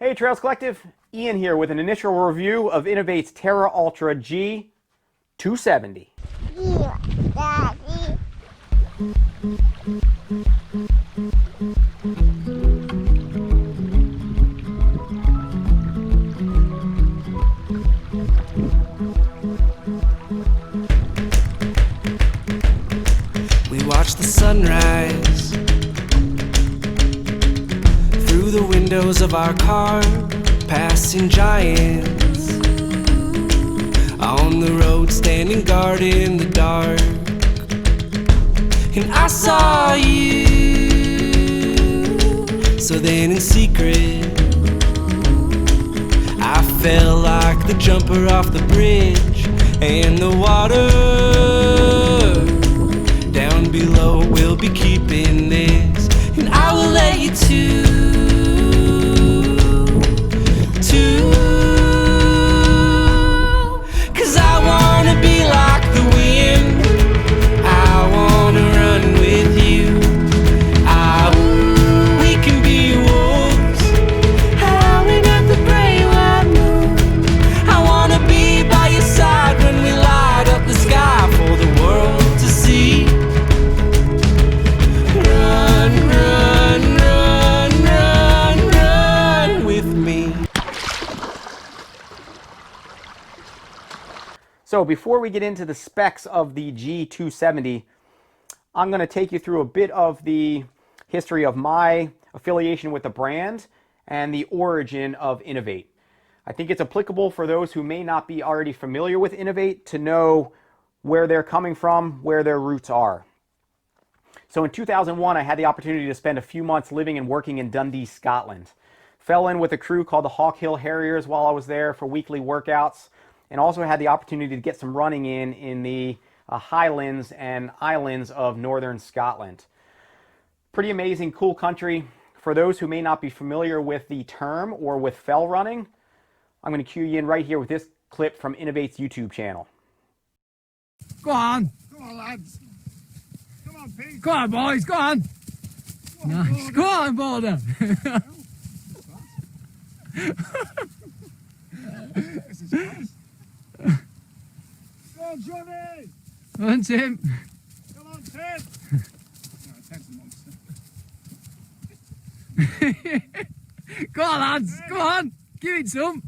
Hey Trails Collective, Ian here with an initial review of Inov-8's TerraUltra G 270. Yeah, Daddy. We watch the sunrise through the windows of our car, passing giants on the road, standing guard in the dark. And I saw you, so then in secret I felt like the jumper off the bridge, and the water down below will be keeping this, and I will let you cause I wanna be like the wind, I wanna run with you, we can be wolves, howling at the gray white moon. I wanna be by your side when we light up the sky for the world to see. Run, run, run, run, run with me. So before we get into the specs of the G270, I'm going to take you through a bit of the history of my affiliation with the brand and the origin of Inov-8. I think it's applicable for those who may not be already familiar with Inov-8 to know where they're coming from, where their roots are. So in 2001, I had the opportunity to spend a few months living and working in Dundee, Scotland. Fell in with a crew called the Hawk Hill Harriers while I was there for weekly workouts, and also had the opportunity to get some running in the highlands and islands of northern Scotland. Pretty amazing, cool country. For those who may not be familiar with the term or with fell running, I'm going to cue you in right here with this clip from Inov-8's YouTube channel. Go on. Come on, lads. Come on, Pete. Go on, boys. Go on. Nice. Go on, Border. This is class. Go on, Johnny. On, Tim. Come on, Ted. No, Ted's a monster. Go on, lads. Go on. Give it some.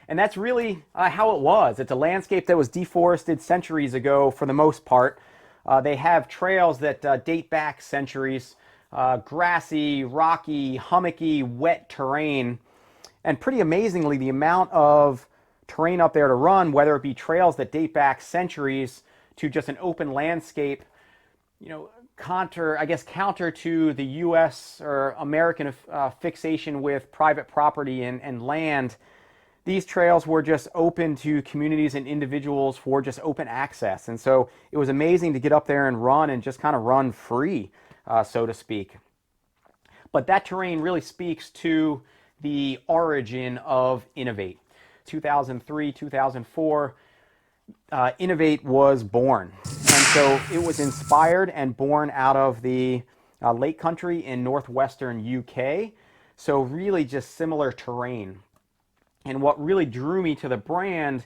And that's really how it was. It's a landscape that was deforested centuries ago for the most part. They have trails that date back centuries, grassy, rocky, hummocky, wet terrain. And pretty amazingly, the amount of terrain up there to run, whether it be trails that date back centuries to just an open landscape, you know, counter to the U.S. or American fixation with private property and land. These trails were just open to communities and individuals for just open access. And so it was amazing to get up there and run and just kind of run free, so to speak. But that terrain really speaks to the origin of Inov-8. 2003, 2004, Inov-8 was born. And so it was inspired and born out of the Lake Country in northwestern UK. So really just similar terrain. And what really drew me to the brand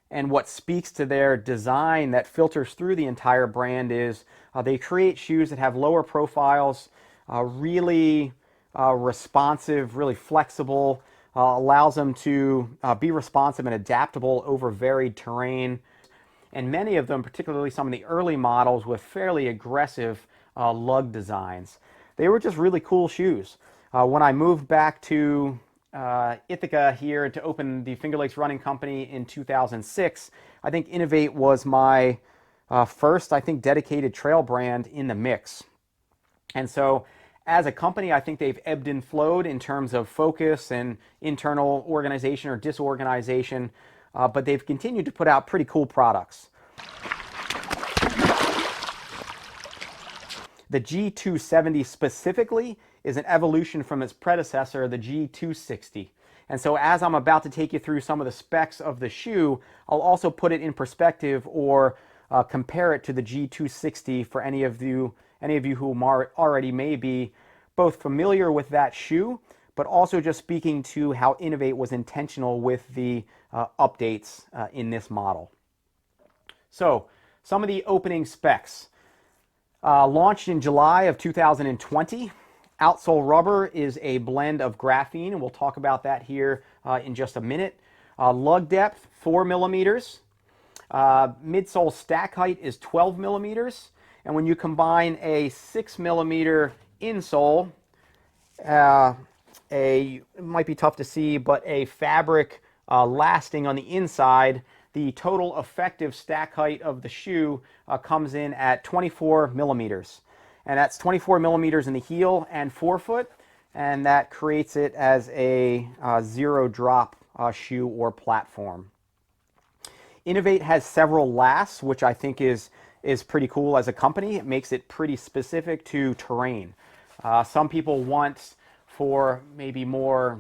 and what speaks to their design that filters through the entire brand is they create shoes that have lower profiles, really responsive, really flexible, allows them to be responsive and adaptable over varied terrain. And many of them, particularly some of the early models with fairly aggressive lug designs. They were just really cool shoes. When I moved back to Ithaca here to open the Finger Lakes Running Company in 2006, I think Inov-8 was my first, dedicated trail brand in the mix. And so as a company, I think they've ebbed and flowed in terms of focus and internal organization or disorganization, but they've continued to put out pretty cool products. The G270 specifically is an evolution from its predecessor, the G260. And so as I'm about to take you through some of the specs of the shoe, I'll also put it in perspective or compare it to the G260 for any of you any of you who already may be both familiar with that shoe, but also just speaking to how Inov-8 was intentional with the updates in this model. So, some of the opening specs. Launched in July of 2020. Outsole rubber is a blend of graphene, and we'll talk about that here in just a minute. Lug depth, 4 millimeters. Midsole stack height is 12 millimeters. And when you combine a 6 millimeter insole, it might be tough to see, but a fabric lasting on the inside, the total effective stack height of the shoe comes in at 24 millimeters. And that's 24 millimeters in the heel and forefoot, and that creates it as a zero drop shoe or platform. Inov-8 has several lasts, which I think is pretty cool as a company. It makes it pretty specific to terrain. Some people want for maybe more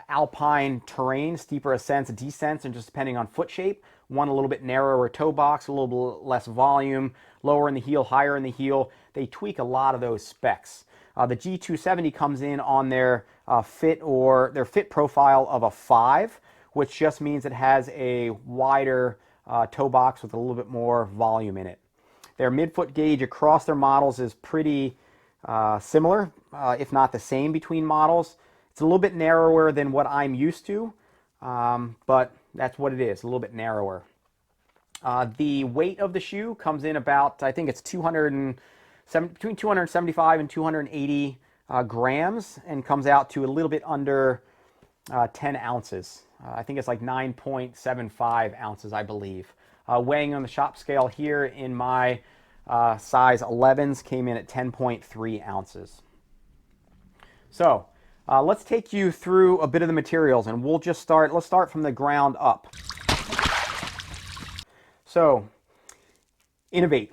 alpine terrain, steeper ascents, descents, and just depending on foot shape, one a little bit narrower toe box, a little bit less volume, lower in the heel, higher in the heel. They tweak a lot of those specs. The G270 comes in on their fit profile of a 5, which just means it has a wider toe box with a little bit more volume in it. Their midfoot gauge across their models is pretty similar, if not the same between models. It's a little bit narrower than what I'm used to, but that's what it is, a little bit narrower. The weight of the shoe comes in about, I think it's between 275 and 280 grams, and comes out to a little bit under 10 ounces. I think it's like 9.75 ounces, I believe. Weighing on the shop scale here in my size 11s came in at 10.3 ounces. So let's take you through a bit of the materials, and let's start from the ground up. So, Inov-8,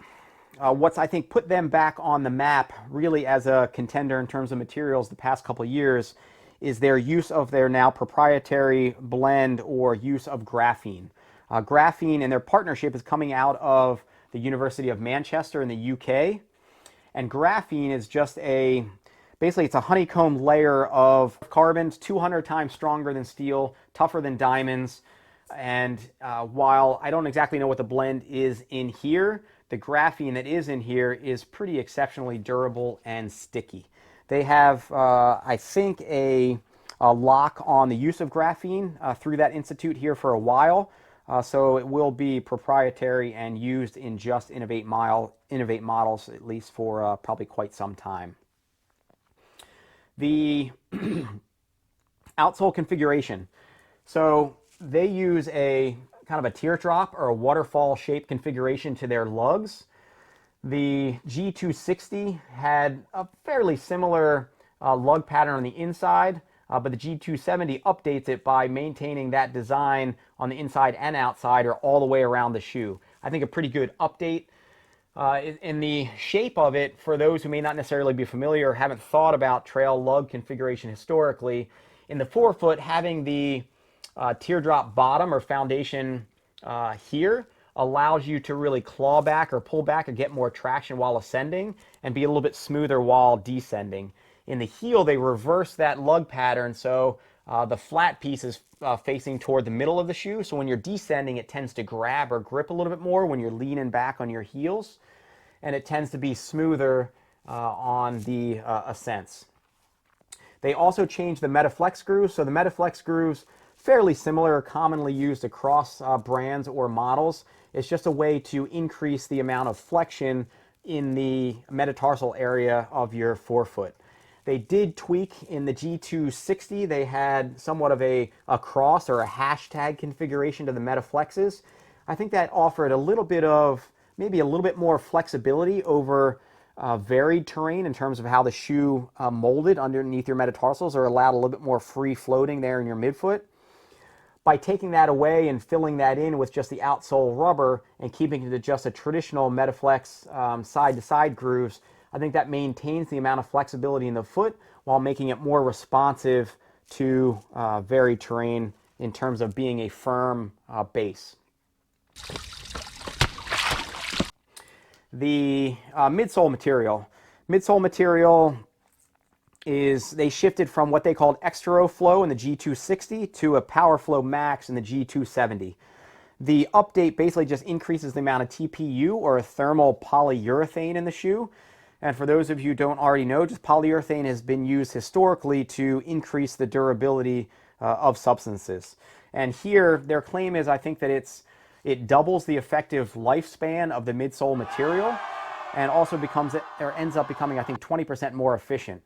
what's I think put them back on the map really as a contender in terms of materials the past couple of years is their use of their now proprietary blend or use of graphene. Graphene and their partnership is coming out of the University of Manchester in the UK, and graphene is just basically it's a honeycomb layer of carbons, 200 times stronger than steel, tougher than diamonds. And while I don't exactly know what the blend is in here, the graphene that is in here is pretty exceptionally durable and sticky. They have, I think, a lock on the use of graphene through that institute here for a while. So it will be proprietary and used in just Inov-8 models, at least for probably quite some time. The outsole configuration. So they use a kind of a teardrop or a waterfall shaped configuration to their lugs. The G260 had a fairly similar lug pattern on the inside, but the G270 updates it by maintaining that design on the inside and outside or all the way around the shoe. I think a pretty good update. In the shape of it, for those who may not necessarily be familiar or haven't thought about trail lug configuration historically, in the forefoot, having the teardrop bottom or foundation here allows you to really claw back or pull back or get more traction while ascending and be a little bit smoother while descending. In the heel, they reverse that lug pattern, so the flat piece is facing toward the middle of the shoe, so when you're descending, it tends to grab or grip a little bit more when you're leaning back on your heels, and it tends to be smoother on the ascents. They also changed the Metaflex grooves, so the Metaflex grooves, fairly similar, commonly used across brands or models. It's just a way to increase the amount of flexion in the metatarsal area of your forefoot. They did tweak in the G260. They had somewhat of a cross or a hashtag configuration to the Metaflexes. I think that offered a little bit of, maybe a little bit more flexibility over varied terrain in terms of how the shoe molded underneath your metatarsals, or allowed a little bit more free floating there in your midfoot. By taking that away and filling that in with just the outsole rubber and keeping it to just a traditional Metaflex side-to-side grooves, I think that maintains the amount of flexibility in the foot while making it more responsive to varied terrain in terms of being a firm base. The midsole material. Midsole material is, they shifted from what they called extra flow in the G260 to a power flow max in the G270. The update basically just increases the amount of TPU, or a thermal polyurethane, in the shoe. And for those of you who don't already know, just polyurethane has been used historically to increase the durability of substances. And here, their claim is, I think, that it doubles the effective lifespan of the midsole material, and also ends up becoming, I think, 20% more efficient.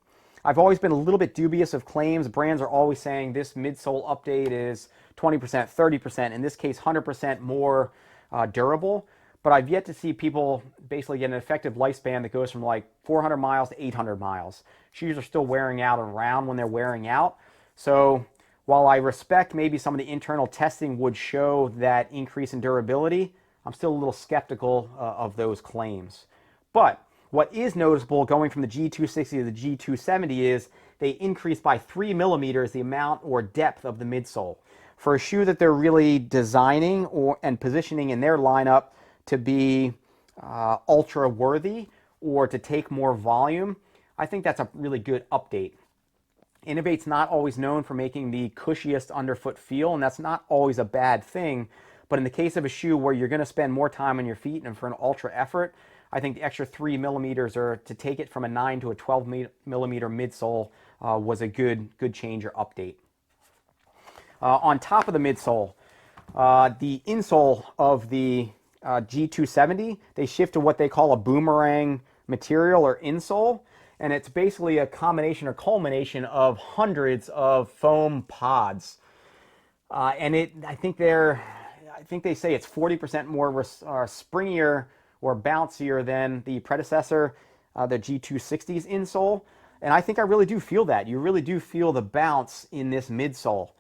I've always been a little bit dubious of claims. Brands are always saying this midsole update is 20%, 30%, in this case 100% more durable. But I've yet to see people basically get an effective lifespan that goes from like 400 miles to 800 miles. Shoes are still wearing out around when they're wearing out. So while I respect maybe some of the internal testing would show that increase in durability, I'm still a little skeptical of those claims. But what is noticeable going from the G260 to the G270 is they increased by 3 millimeters the amount or depth of the midsole. For a shoe that they're really designing and positioning in their lineup to be ultra worthy or to take more volume, I think that's a really good update. Inov-8's not always known for making the cushiest underfoot feel, and that's not always a bad thing. But in the case of a shoe where you're going to spend more time on your feet and for an ultra effort, I think the extra 3 millimeters, or to take it from a 9 to a 12 millimeter midsole, was a good change or update. On top of the midsole, the insole of the G270, they shift to what they call a boomerang material or insole, and it's basically a combination or culmination of hundreds of foam pods. And I think they say it's 40% more springier or bouncier than the predecessor, the G260's insole. And I think I really do feel that. You really do feel the bounce in this midsole.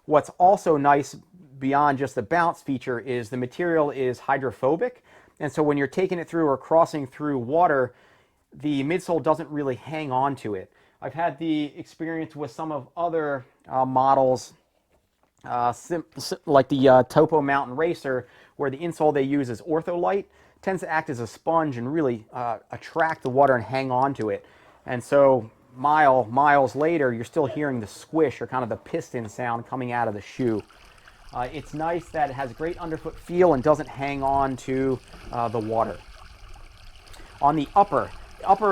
What's also nice beyond just the bounce feature is the material is hydrophobic. And so when you're taking it through or crossing through water, the midsole doesn't really hang on to it. I've had the experience with some of other models, like the Topo Mountain Racer, where the insole they use is ortholite, tends to act as a sponge and really attract the water and hang on to it. And so miles later, you're still hearing the squish, or kind of the piston sound coming out of the shoe. It's nice that it has great underfoot feel and doesn't hang on to the water. On the upper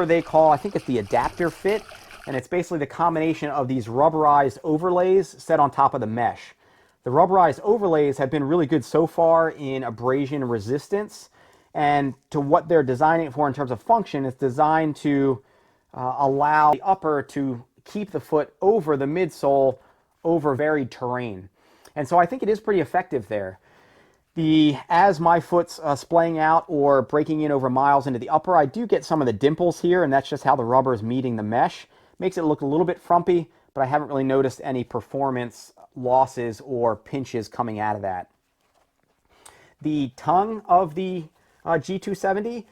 they call, I think it's the adapter fit, and it's basically the combination of these rubberized overlays set on top of the mesh. The rubberized overlays have been really good so far in abrasion resistance, and to what they're designing it for in terms of function, it's designed to allow the upper to keep the foot over the midsole over varied terrain. And so I think it is pretty effective there. As my foot's splaying out or breaking in over miles into the upper, I do get some of the dimples here, and that's just how the rubber is meeting the mesh. Makes it look a little bit frumpy, but I haven't really noticed any performance losses or pinches coming out of that. The tongue of the G270,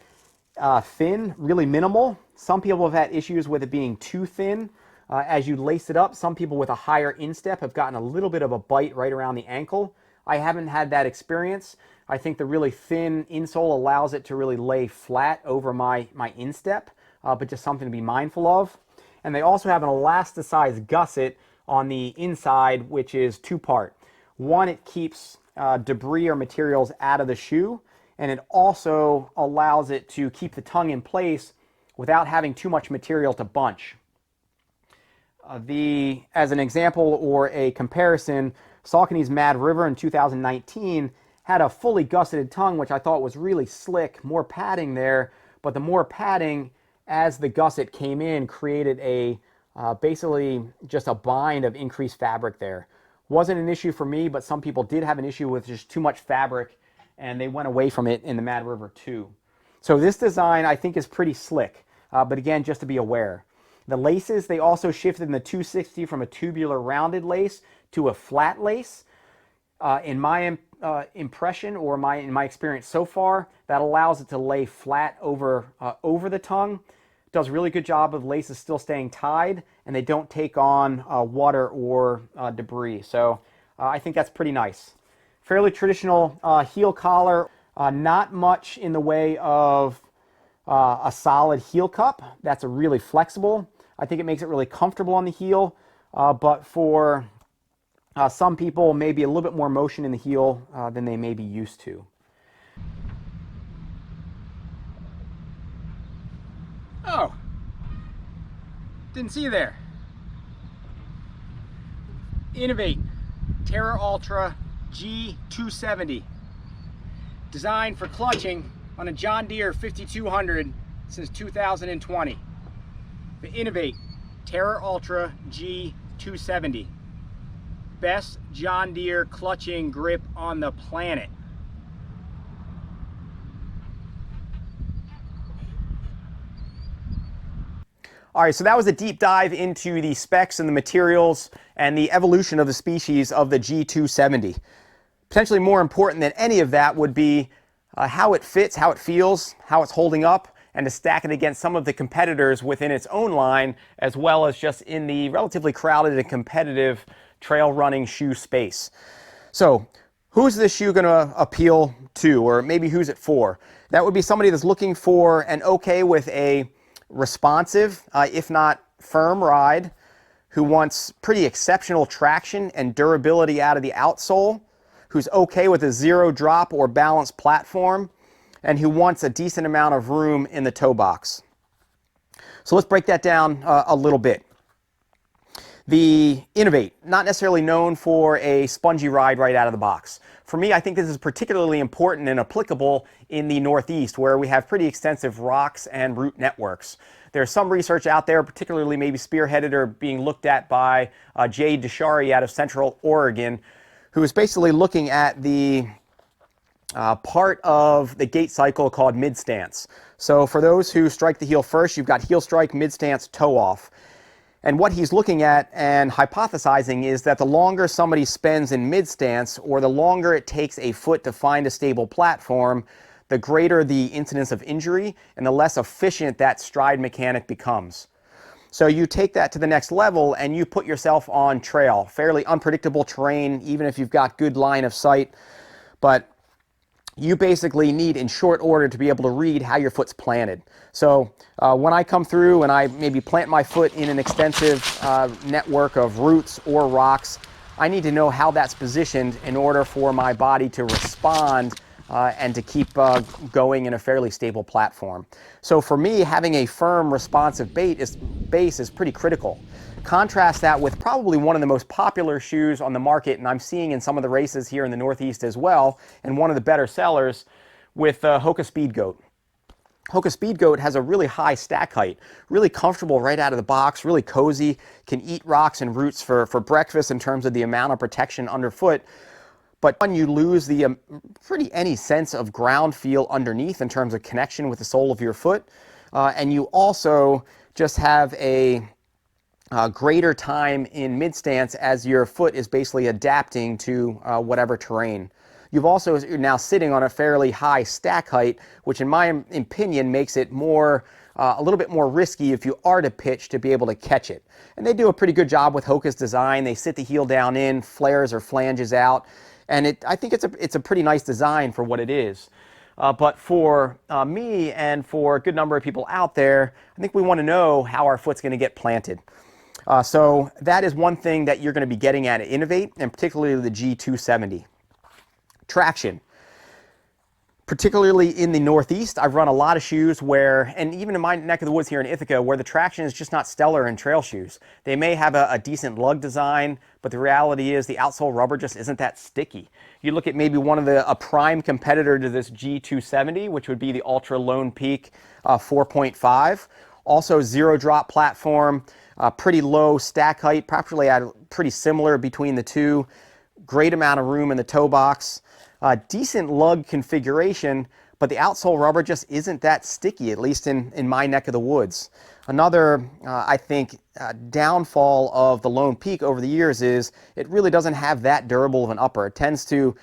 thin, really minimal. Some people have had issues with it being too thin. As you lace it up, some people with a higher instep have gotten a little bit of a bite right around the ankle. I haven't had that experience. I think the really thin insole allows it to really lay flat over my instep, but just something to be mindful of. And they also have an elasticized gusset on the inside, which is two-part. One, it keeps debris or materials out of the shoe, and it also allows it to keep the tongue in place without having too much material to bunch. As an example or a comparison, Saucony's Mad River in 2019 had a fully gusseted tongue, which I thought was really slick, more padding there, but the more padding as the gusset came in created basically just a bind of increased fabric there. Wasn't an issue for me, but some people did have an issue with just too much fabric, and they went away from it in the Mad River 2. So this design I think is pretty slick, but again, just to be aware. The laces, they also shifted in the 260 from a tubular rounded lace to a flat lace. In my impression, or in my experience so far, that allows it to lay flat over the tongue. Does a really good job of laces still staying tied, and they don't take on water or debris. So I think that's pretty nice. Fairly traditional heel collar, not much in the way of a solid heel cup. That's a really flexible. I think it makes it really comfortable on the heel, but for some people, maybe a little bit more motion in the heel than they may be used to. Oh, didn't see you there. Inov-8 TerraUltra G 270. Designed for clutching on a John Deere 5200 since 2020. The Inov-8 TerraUltra G 270. Best John Deere clutching grip on the planet. All right, so that was a deep dive into the specs and the materials and the evolution of the species of the G270. Potentially more important than any of that would be how it fits, how it feels, how it's holding up, and to stack it against some of the competitors within its own line, as well as just in the relatively crowded and competitive trail running shoe space. So who's this shoe going to appeal to, or maybe who's it for? That would be somebody that's looking for and okay with a responsive, if not firm ride, who wants pretty exceptional traction and durability out of the outsole, who's okay with a zero drop or balanced platform, and who wants a decent amount of room in the toe box. So let's break that down a little bit. The Inov-8, not necessarily known for a spongy ride right out of the box. For me, I think this is particularly important and applicable in the Northeast, where we have pretty extensive rocks and root networks. There's some research out there, particularly maybe spearheaded or being looked at by Jay Deshary out of Central Oregon, who is basically looking at the part of the gait cycle called mid-stance. So for those who strike the heel first, you've got heel strike, mid-stance, toe off. And what he's looking at and hypothesizing is that the longer somebody spends in mid-stance, or the longer it takes a foot to find a stable platform, the greater the incidence of injury and the less efficient that stride mechanic becomes. So you take that to the next level and you put yourself on trail, fairly unpredictable terrain, even if you've got good line of sight. But you basically need in short order to be able to read how your foot's planted. So when I come through and I maybe plant my foot in an extensive network of roots or rocks, I need to know how that's positioned in order for my body to respond and to keep going in a fairly stable platform. So for me, having a firm, responsive base is pretty critical. Contrast that with probably one of the most popular shoes on the market, and I'm seeing in some of the races here in the Northeast as well, and one of the better sellers, with Hoka Speed Goat. Hoka Speed Goat has a really high stack height, really comfortable right out of the box, really cozy, can eat rocks and roots for breakfast in terms of the amount of protection underfoot. But when you lose the pretty any sense of ground feel underneath in terms of connection with the sole of your foot, and you also just have a greater time in mid-stance as your foot is basically adapting to whatever terrain. You're now sitting on a fairly high stack height, which in my opinion makes it a little bit more risky if you are to pitch to be able to catch it. And they do a pretty good job with Hoka's design. They sit the heel down in, flares or flanges out, and I think it's a pretty nice design for what it is. But for me and for a good number of people out there, I think we want to know how our foot's going to get planted. So that is one thing that you're going to be getting at Inov-8, and particularly the G270. Traction. Particularly in the Northeast, I've run a lot of shoes where, and even in my neck of the woods here in Ithaca, where the traction is just not stellar in trail shoes. They may have a decent lug design, but the reality is the outsole rubber just isn't that sticky. You look at maybe a prime competitor to this G270, which would be the Ultra Lone Peak 4.5. Also zero drop platform, pretty low stack height, probably pretty similar between the two. Great amount of room in the toe box. Decent lug configuration, but the outsole rubber just isn't that sticky, at least in my neck of the woods. Another, I think, downfall of the Lone Peak over the years is it really doesn't have that durable of an upper. It tends to,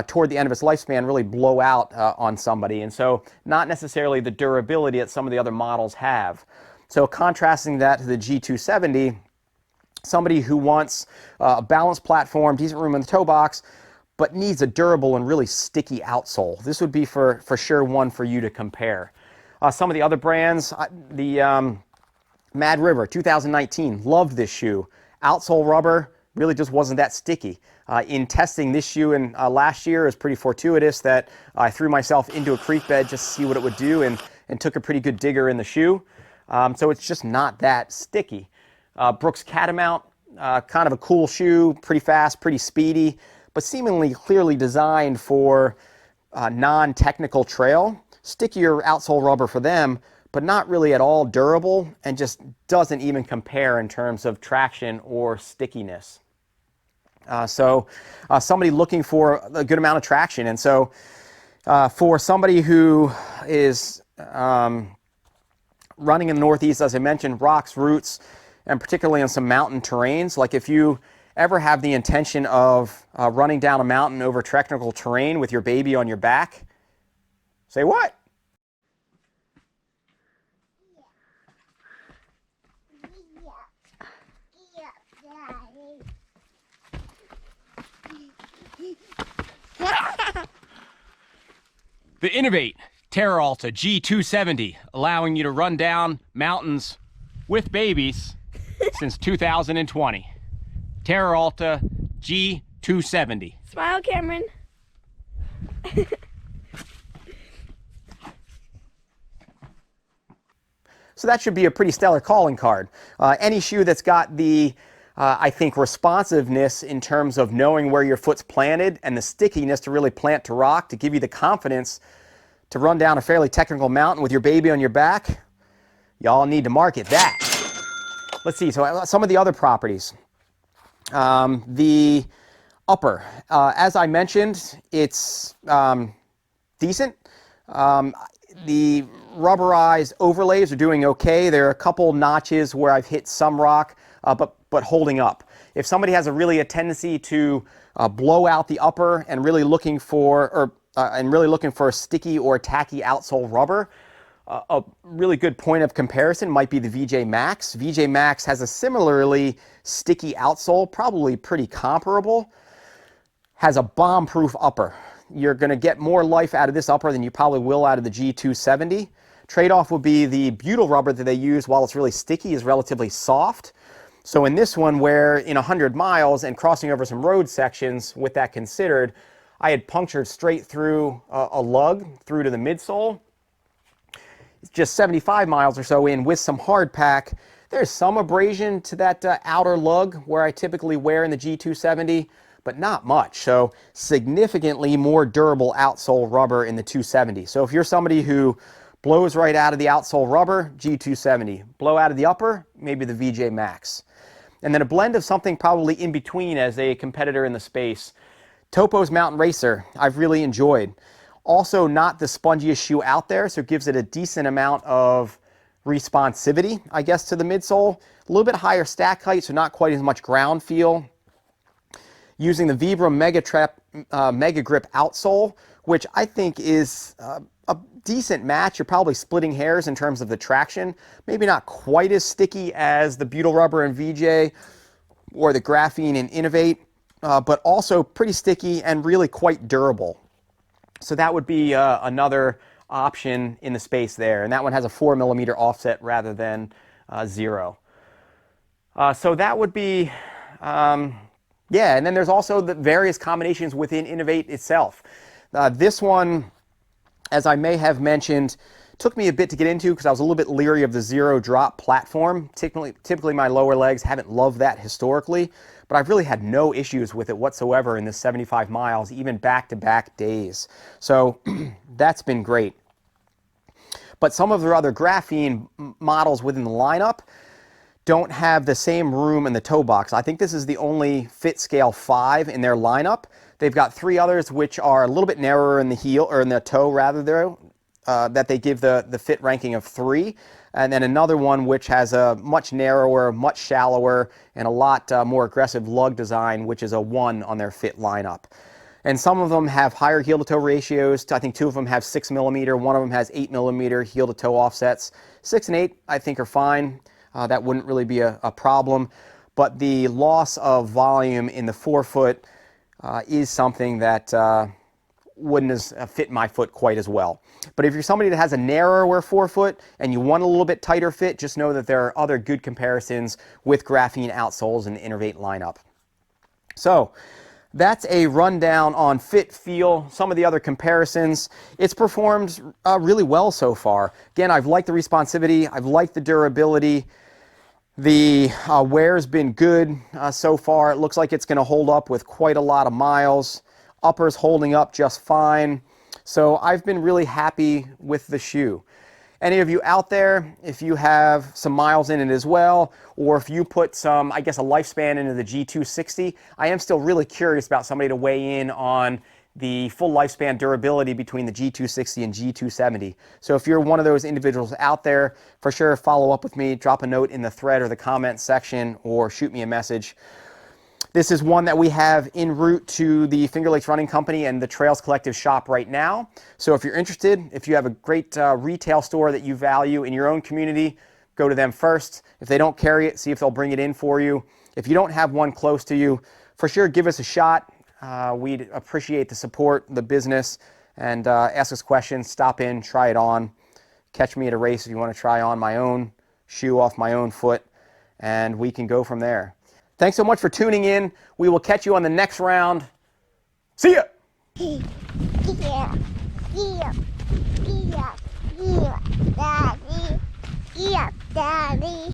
toward the end of its lifespan, really blow out on somebody, and so not necessarily the durability that some of the other models have. So contrasting that to the G270, somebody who wants a balanced platform, decent room in the toe box, but needs a durable and really sticky outsole. This would be for sure one for you to compare. Some of the other brands, the Mad River 2019, loved this shoe. Outsole rubber really just wasn't that sticky. In testing this shoe in last year, it was pretty fortuitous that I threw myself into a creek bed just to see what it would do, and took a pretty good digger in the shoe. So it's just not that sticky. Brooks Catamount, kind of a cool shoe, pretty fast, pretty speedy, but seemingly clearly designed for non-technical trail. Stickier outsole rubber for them, but not really at all durable, and just doesn't even compare in terms of traction or stickiness. So somebody looking for a good amount of traction, and so for somebody who is running in the Northeast, as I mentioned, rocks, roots, and particularly on some mountain terrains, like if you ever have the intention of running down a mountain over technical terrain with your baby on your back, say what? The Inov-8 TerraUltra G 270, allowing you to run down mountains with babies since 2020. TerraUltra G 270. Smile, Cameron. So that should be a pretty stellar calling card. Any shoe that's got the, I think, responsiveness in terms of knowing where your foot's planted and the stickiness to really plant to rock to give you the confidence to run down a fairly technical mountain with your baby on your back, y'all need to market that. Let's see, so some of the other properties. The upper, as I mentioned, it's decent. The rubberized overlays are doing okay. There are a couple notches where I've hit some rock, but holding up. If somebody has a tendency to blow out the upper and really looking for a sticky or tacky outsole rubber, a really good point of comparison might be the VJ Max. VJ Max has a similarly sticky outsole, probably pretty comparable. Has a bomb-proof upper. You're going to get more life out of this upper than you probably will out of the G270. Trade-off would be the butyl rubber that they use, while it's really sticky, is relatively soft. So in this one, where in 100 miles and crossing over some road sections, with that considered, I had punctured straight through a lug through to the midsole. Just 75 miles or so in with some hard pack. There's some abrasion to that outer lug where I typically wear in the G270, but not much. So significantly more durable outsole rubber in the 270. So if you're somebody who blows right out of the outsole rubber, G270. Blow out of the upper, maybe the VJ Max. And then a blend of something probably in between as a competitor in the space. Topo's Mountain Racer, I've really enjoyed. Also not the spongiest shoe out there, so it gives it a decent amount of responsivity, I guess, to the midsole. A little bit higher stack height, so not quite as much ground feel. Using the Vibram Mega Grip outsole, which I think is a decent match. You're probably splitting hairs in terms of the traction. Maybe not quite as sticky as the butyl rubber in VJ or the graphene in Inov-8, but also pretty sticky and really quite durable. So that would be another option in the space there. And that one has a 4mm offset rather than 0. So that would be, yeah, and then there's also the various combinations within Inov-8 itself. This one, as I may have mentioned, took me a bit to get into because I was a little bit leery of the zero drop platform. Typically my lower legs haven't loved that historically, but I've really had no issues with it whatsoever in this 75 miles, even back-to-back days. So that's been great. But some of their other graphene models within the lineup don't have the same room in the toe box. I think this is the only fit scale 5 in their lineup. They've got 3 others which are a little bit narrower in the heel, or in the toe rather, that they give the fit ranking of 3. And then another one which has a much narrower, much shallower, and a lot more aggressive lug design, which is a 1 on their fit lineup. And some of them have higher heel-to-toe ratios. I think 2 of them have 6mm, 1 of them has 8mm heel-to-toe offsets. 6 and 8 I think are fine. That wouldn't really be a problem. But the loss of volume in the forefoot is something that wouldn't have fit my foot quite as well. But if you're somebody that has a narrower forefoot and you want a little bit tighter fit, just know that there are other good comparisons with graphene outsoles in the Inov-8 lineup. So that's a rundown on fit, feel, some of the other comparisons. It's performed really well so far. Again, I've liked the responsivity, I've liked the durability. The wear's been good so far. It looks like it's going to hold up with quite a lot of miles. Upper's holding up just fine. So I've been really happy with the shoe. Any of you out there, if you have some miles in it as well, or if you put some, I guess, a lifespan into the G260, I am still really curious about somebody to weigh in on the full lifespan durability between the G260 and G270. So if you're one of those individuals out there, for sure follow up with me, drop a note in the thread or the comment section, or shoot me a message. This is one that we have en route to the Finger Lakes Running Company and the Trails Collective shop right now. So if you're interested, if you have a great retail store that you value in your own community, go to them first. If they don't carry it, see if they'll bring it in for you. If you don't have one close to you, for sure give us a shot. We'd appreciate the support, the business, and ask us questions, stop in, try it on. Catch me at a race if you want to try on my own shoe off my own foot, and we can go from there. Thanks so much for tuning in. We will catch you on the next round. See ya! Yeah, Daddy. Yeah, Daddy.